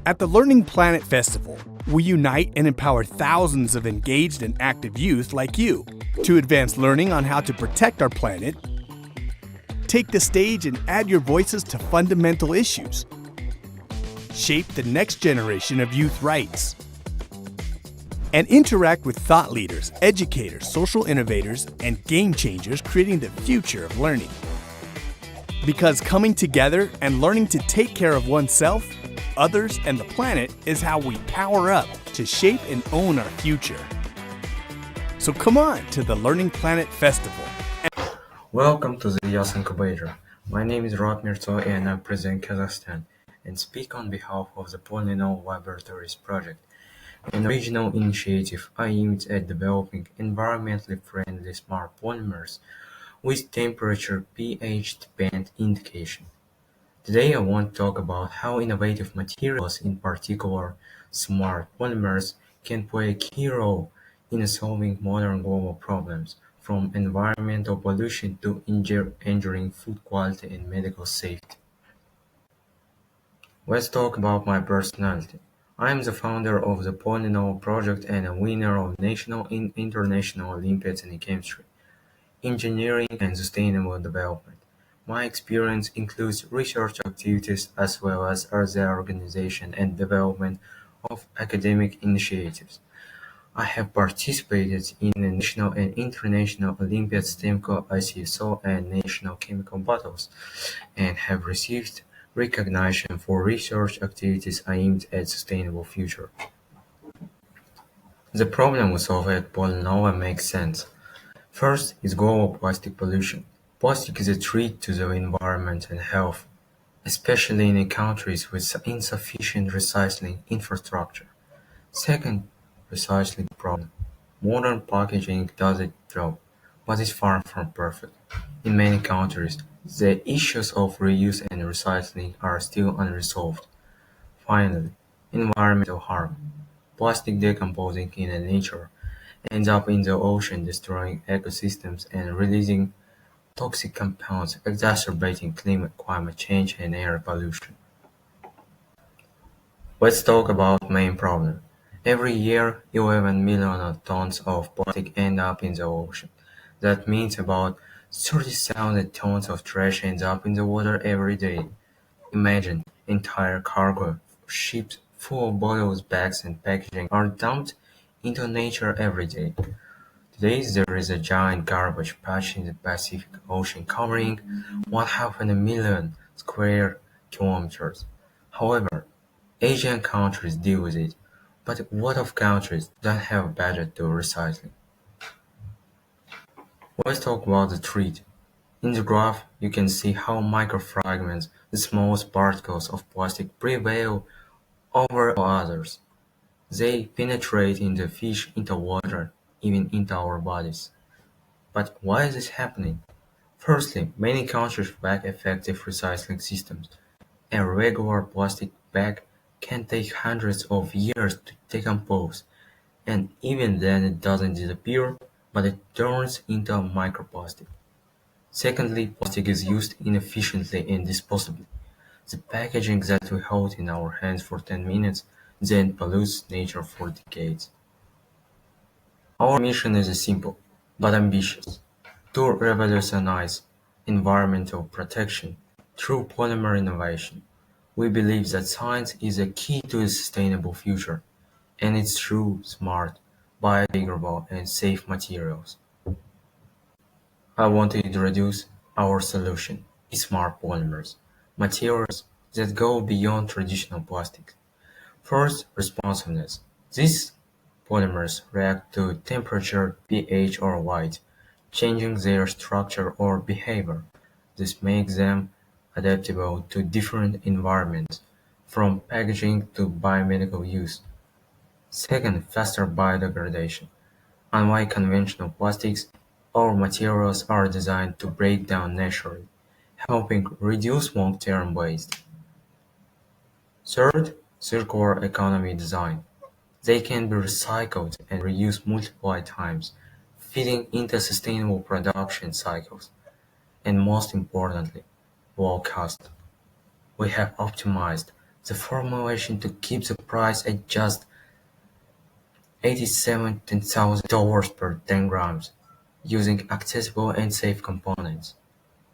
At the Learning Planet Festival, we unite and empower thousands of engaged and active youth like you to advance learning on how to protect our planet, take the stage and add your voices to fundamental issues, shape the next generation of youth rights, and interact with thought leaders, educators, social innovators, and game changers creating the future of learning. Because coming together and learning to take care of oneself, others, and the planet is how we power up to shape and own our future. So come on to the Learning Planet Festival. Welcome to the Youth Incubator. My name is Ratmir Tsoy and I represent Kazakhstan and speak on behalf of the Polynomial Laboratories Project, an original initiative aimed at developing environmentally friendly smart polymers with temperature pH-dependent indication. Today I want to talk about how innovative materials, in particular smart polymers, can play a key role in solving modern global problems, from environmental pollution to ensuring food quality and medical safety. Let's talk about my personality. I am the founder of the Polynomial Project and a winner of national and international Olympiads in chemistry, engineering, and sustainable development. My experience includes research activities as well as the organization and development of academic initiatives. I have participated in the national and international Olympiads, TEMCO, ICSO, and national chemical battles, and have received recognition for research activities aimed at sustainable future. The problem we solve at Polynomial makes sense. First is global plastic pollution. Plastic is a threat to the environment and health, especially in countries with insufficient recycling infrastructure. Second, recycling problem. Modern packaging does its job, but is far from perfect. In many countries, the issues of reuse and recycling are still unresolved. Finally, environmental harm. Plastic decomposing in nature ends up in the ocean, destroying ecosystems and releasing toxic compounds, exacerbating climate change and air pollution. Let's talk about main problem. Every year, 11 million tons of plastic end up in the ocean. That means about 30,000 tons of trash ends up in the water every day. Imagine entire cargo ships full of bottles, bags, and packaging are dumped into nature every day. Today there is a giant garbage patch in the Pacific Ocean covering 500,000 square kilometers. However, Asian countries deal with it, but what of countries that have a budget to recycling? Let's talk about the threat. In the graph, you can see how microfragments, the smallest particles of plastic, prevail over all others. They penetrate into fish, into water, even into our bodies. But why is this happening? Firstly, many countries lack effective recycling systems. A regular plastic bag can take hundreds of years to decompose, and even then it doesn't disappear, but it turns into microplastic. Secondly, plastic is used inefficiently and disposably. The packaging that we hold in our hands for 10 minutes then pollutes nature for decades. Our mission is simple, but ambitious: to revolutionize environmental protection through polymer innovation. We believe that science is a key to a sustainable future, and it's through smart, biodegradable, and safe materials. I want to introduce our solution: smart polymers, materials that go beyond traditional plastics. First, responsiveness. These polymers react to temperature, pH, or light, changing their structure or behavior. This makes them adaptable to different environments, from packaging to biomedical use. Second, faster biodegradation. Unlike conventional plastics, our materials are designed to break down naturally, helping reduce long-term waste. Third, circular economy design. They can be recycled and reused multiple times, fitting into sustainable production cycles. And most importantly, low cost. We have optimized the formulation to keep the price at just $87,000 per 10 grams, using accessible and safe components.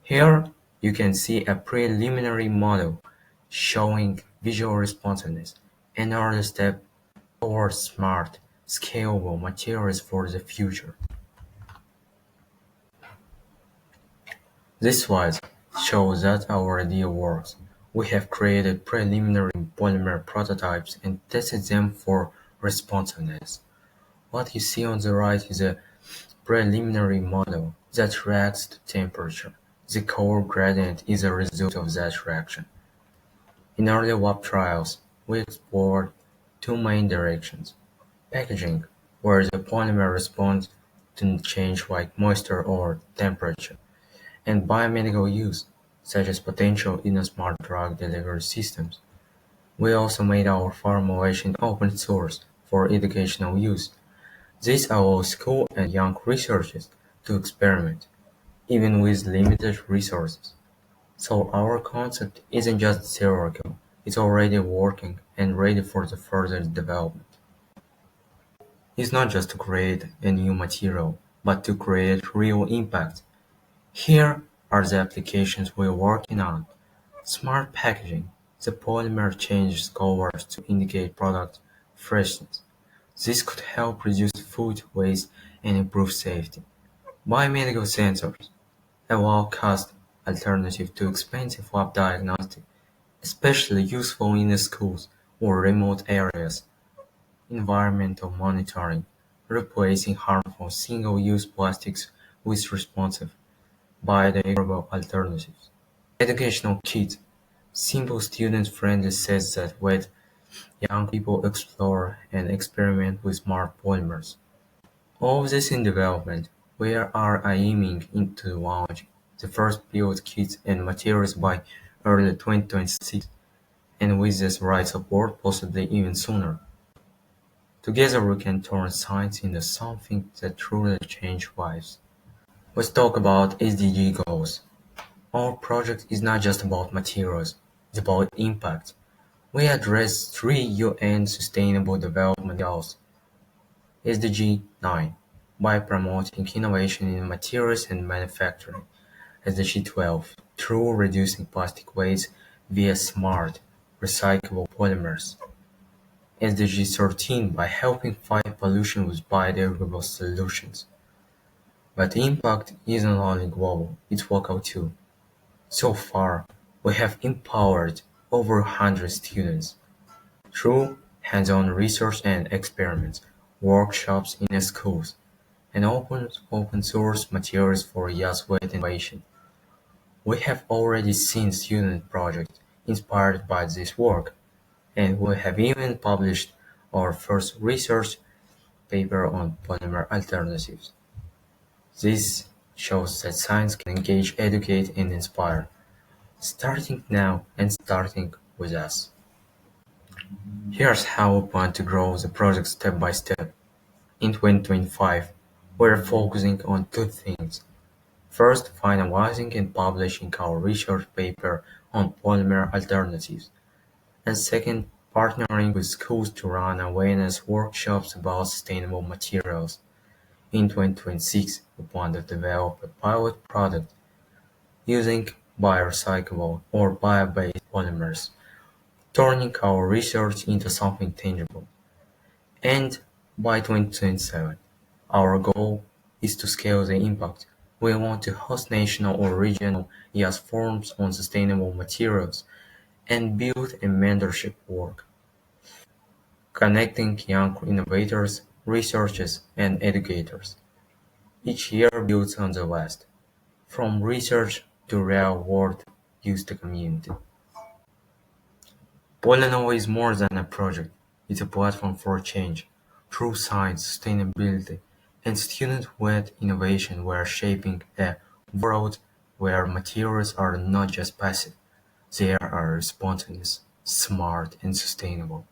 Here you can see a preliminary model showing visual responsiveness, another step towards smart, scalable materials for the future. This slide shows that our idea works. We have created preliminary polymer prototypes and tested them for responsiveness. What you see on the right is a preliminary model that reacts to temperature. The color gradient is a result of that reaction. In early lab trials, we explored two main directions: packaging, where the polymer responds to change like moisture or temperature, and biomedical use, such as potential in smart drug delivery systems. We also made our formulation open source for educational use. This allows school and young researchers to experiment, even with limited resources. So our concept isn't just theoretical, it's already working and ready for the further development. It's not just to create a new material, but to create real impact. Here are the applications we're working on. Smart packaging. The polymer changes colors to indicate product freshness. This could help reduce food waste and improve safety. Biomedical sensors. A low-cost alternative to expensive lab diagnostics, especially useful in the schools or remote areas. Environmental monitoring, replacing harmful single-use plastics with responsive, biodegradable alternatives. Educational kits, simple student-friendly sets that let young people explore and experiment with smart polymers. All of this in development. We are aiming to launch the first pilot kits and materials by early 2026, and with the right support, possibly even sooner. Together we can turn science into something that truly changes lives. Let's talk about SDG goals. Our project is not just about materials, it's about impact. We address three UN Sustainable Development Goals. SDG 9, by promoting innovation in materials and manufacturing. SDG 12, through reducing plastic waste via smart, recyclable polymers. SDG 13, by helping fight pollution with biodegradable solutions. But impact isn't only global, it's local too. So far, we have empowered over 100 students through hands-on research and experiments, workshops in schools, and open source materials for youth innovation. We have already seen student projects inspired by this work, and we have even published our first research paper on polymer alternatives. This shows that science can engage, educate, and inspire, starting now and starting with us. Here's how we plan to grow the project step by step. In 2025, we're focusing on two things. First, finalizing and publishing our research paper on polymer alternatives, and second, partnering with schools to run awareness workshops about sustainable materials. In 2026, we plan to develop a pilot product using biorecyclable or bio-based polymers, turning our research into something tangible. And by 2027, our goal is to scale the impact. We want to host national or regional youth forums on sustainable materials and build a mentorship work, connecting young innovators, researchers, and educators. Each year builds on the last, from research to real-world use to community. Polynovo is more than a project, it's a platform for change. Through science, sustainability, and student-led innovation we are shaping a world where materials are not just passive, they are responsive, smart, and sustainable.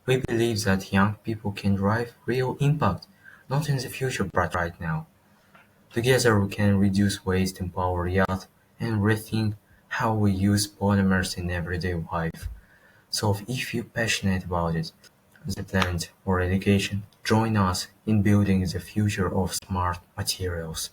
We believe that young people can drive real impact, not in the future but right now. Together we can reduce waste, empower youth, and rethink how we use polymers in everyday life. So if you're passionate about it, the planet or education, join us in building the future of smart materials.